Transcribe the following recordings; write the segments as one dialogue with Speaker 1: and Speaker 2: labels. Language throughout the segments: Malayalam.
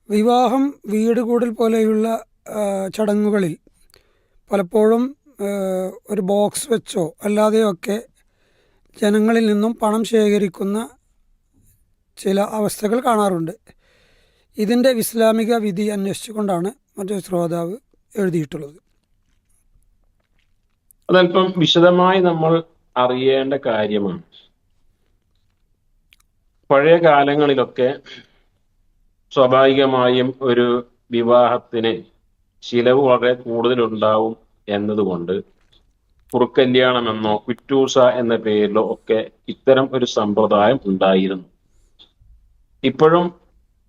Speaker 1: വിവാഹം, വീട് കൂടൽ പോലെയുള്ള ചടങ്ങുകളിൽ പലപ്പോഴും ഒരു ബോക്സ് വെച്ചോ അല്ലാതെയൊക്കെ ജനങ്ങളിൽ നിന്നും പണം ശേഖരിക്കുന്ന ചില അവസ്ഥകൾ കാണാറുണ്ട്. ഇതിൻ്റെ ഇസ്ലാമിക വിധി അന്വേഷിച്ചുകൊണ്ടാണ് മറ്റൊരു ശ്രോതാവ് എഴുതിയിട്ടുള്ളത്.
Speaker 2: അതല്പം വിശദമായി നമ്മൾ അറിയേണ്ട കാര്യമാണ്. പഴയ കാലങ്ങളിലൊക്കെ സ്വാഭാവികമായും ഒരു വിവാഹത്തിന് ചിലവ് വളരെ കൂടുതലുണ്ടാവും എന്നതുകൊണ്ട് കുറുക്കല്യാണമെന്നോ കുറ്റൂസ എന്ന പേരിലോ ഒക്കെ ഇത്തരം ഒരു സമ്പ്രദായം ഉണ്ടായിരുന്നു. ഇപ്പോഴും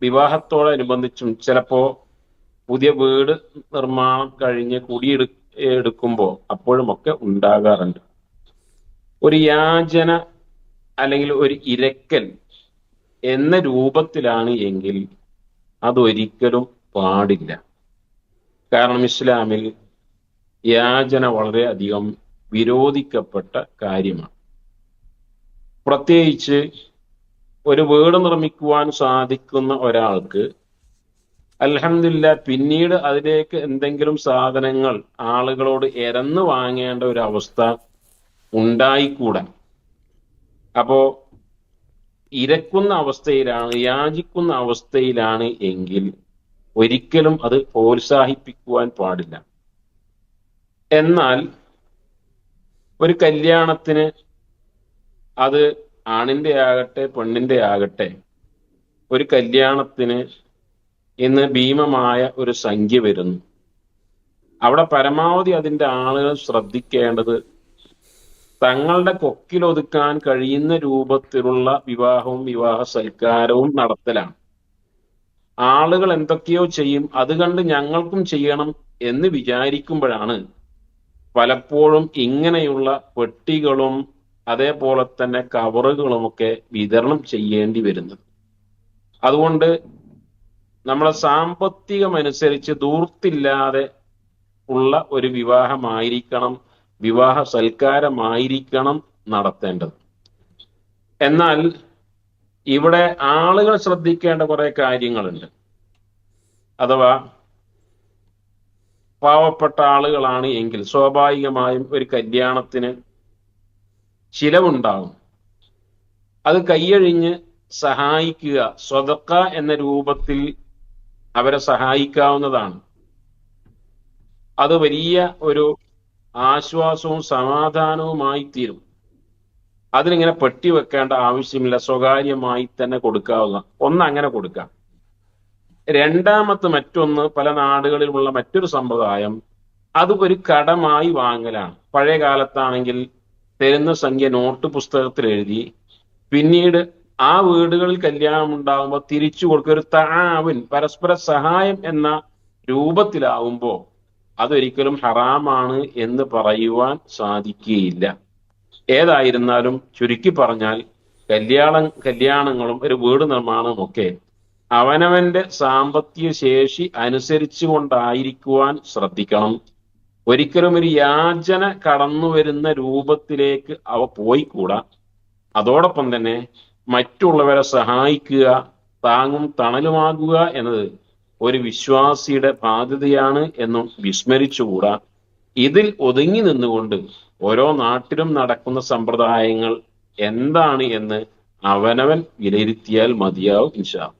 Speaker 2: വിവാഹത്തോടനുബന്ധിച്ചും ചിലപ്പോ പുതിയ വീട് നിർമ്മാണം കഴിഞ്ഞ് കുടിയെടുക്കുമ്പോൾ അപ്പോഴുമൊക്കെ ഉണ്ടാകാറുണ്ട്. ഒരു യാചന അല്ലെങ്കിൽ ഒരു ഇരക്കൽ എന്ന രൂപത്തിലാണ് എങ്കിൽ അതൊരിക്കലും പാടില്ല. കാരണം ഇസ്ലാമിൽ യാചന വളരെയധികം വിരോധിക്കപ്പെട്ട കാര്യമാണ്. പ്രത്യേകിച്ച് ഒരു വീട് നിർമ്മിക്കുവാൻ സാധിക്കുന്ന ഒരാൾക്ക് അൽഹംദുലില്ലാ പിന്നീട് അതിലേക്ക് എന്തെങ്കിലും സാധനങ്ങൾ ആളുകളോട് എരന്ന് വാങ്ങേണ്ട ഒരു അവസ്ഥ ഉണ്ടായിക്കൂടാ. അപ്പോ ഇരക്കുന്ന അവസ്ഥയിലാണ്, യാചിക്കുന്ന അവസ്ഥയിലാണ് എങ്കിൽ ഒരിക്കലും അത് പ്രോത്സാഹിപ്പിക്കുവാൻ പാടില്ല. എന്നാൽ ഒരു കല്യാണത്തിന് അത് ആണിന്റെ ആകട്ടെ പെണ്ണിന്റെ ആകട്ടെ ഒരു കല്യാണത്തിന് ഇന്ന് ഭീമമായ ഒരു സംഖ്യ വരുന്നു. അവിടെ പരമാവധി അതിൻ്റെ ആളുകൾ ശ്രദ്ധിക്കേണ്ടത് തങ്ങളുടെ കൊക്കിലൊതുക്കാൻ കഴിയുന്ന രൂപത്തിലുള്ള വിവാഹവും വിവാഹ സൽക്കാരവും നടത്തലാണ്. ആളുകൾ എന്തൊക്കെയോ ചെയ്യും, അത് കണ്ട് ഞങ്ങൾക്കും ചെയ്യണം എന്ന് വിചാരിക്കുമ്പോഴാണ് പലപ്പോഴും ഇങ്ങനെയുള്ള പെട്ടികളും അതേപോലെ തന്നെ കവറുകളുമൊക്കെ വിതരണം ചെയ്യേണ്ടി വരുന്നത്. അതുകൊണ്ട് നമ്മളെ സാമ്പത്തികമനുസരിച്ച് ദൂർത്തില്ലാതെ ഉള്ള ഒരു വിവാഹമായിരിക്കണം, വിവാഹ സൽക്കാരമായിരിക്കണം നടത്തേണ്ടത്. എന്നാൽ ഇവിടെ ആളുകൾ ശ്രദ്ധിക്കേണ്ട കുറെ കാര്യങ്ങളുണ്ട്. അഥവാ പാവപ്പെട്ട ആളുകളാണ് എങ്കിൽ സ്വാഭാവികമായും ഒരു കല്യാണത്തിന് ചിലവുണ്ടാകും. അത് കൈയഴിഞ്ഞ് സഹായിക്കുക, സ്വതക്ക എന്ന രൂപത്തിൽ അവരെ സഹായിക്കാവുന്നതാണ്. അത് വലിയ ഒരു ആശ്വാസവും സമാധാനവുമായി തീരും. അതിനിങ്ങനെ പെട്ടി വെക്കേണ്ട ആവശ്യമില്ല, സ്വകാര്യമായി തന്നെ കൊടുക്കാവുന്ന അങ്ങനെ കൊടുക്കാം. രണ്ടാമത്തെ മറ്റൊന്ന്, പല നാടുകളിലുള്ള മറ്റൊരു സമ്പ്രദായം അത് ഒരു കടമായി വാങ്ങലാണ്. പഴയ കാലത്താണെങ്കിൽ തരുന്ന സംഖ്യ നോട്ട് പുസ്തകത്തിൽ എഴുതി പിന്നീട് ആ വീടുകളിൽ കല്യാണം ഉണ്ടാകുമ്പോൾ തിരിച്ചു കൊടുക്കുക, ഒരു തആവുൻ പരസ്പര സഹായം എന്ന രൂപത്തിലാവുമ്പോൾ അതൊരിക്കലും ഹറാമാണ് എന്ന് പറയുവാൻ സാധിക്കുകയില്ല. ഏതായിരുന്നാലും ചുരുക്കി പറഞ്ഞാൽ കല്യാണങ്ങളും ഒരു വീട് നിർമ്മാണവും ഒക്കെ അവനവന്റെ സാമ്പത്തിക ശേഷി അനുസരിച്ചു കൊണ്ടായിരിക്കുവാൻ ശ്രദ്ധിക്കണം. ഒരിക്കലും ഒരു യാചന കടന്നു വരുന്ന രൂപത്തിലേക്ക് അവ പോയിക്കൂടാ. അതോടൊപ്പം തന്നെ മറ്റുള്ളവരെ സഹായിക്കുക, താങ്ങും തണലുമാകുക എന്നത് ഒരു വിശ്വാസിയുടെ ബാധ്യതയാണ് എന്നും വിസ്മരിച്ചുകൂടാ. ഇതിൽ ഒതുങ്ങി നിന്നുകൊണ്ട് ഓരോ നാട്ടിലും നടക്കുന്ന സമ്പ്രദായങ്ങൾ എന്താണ് എന്ന് അവനവൻ വിലയിരുത്തിയാൽ മതിയാവും ഇൻഷാ അല്ലാഹ്.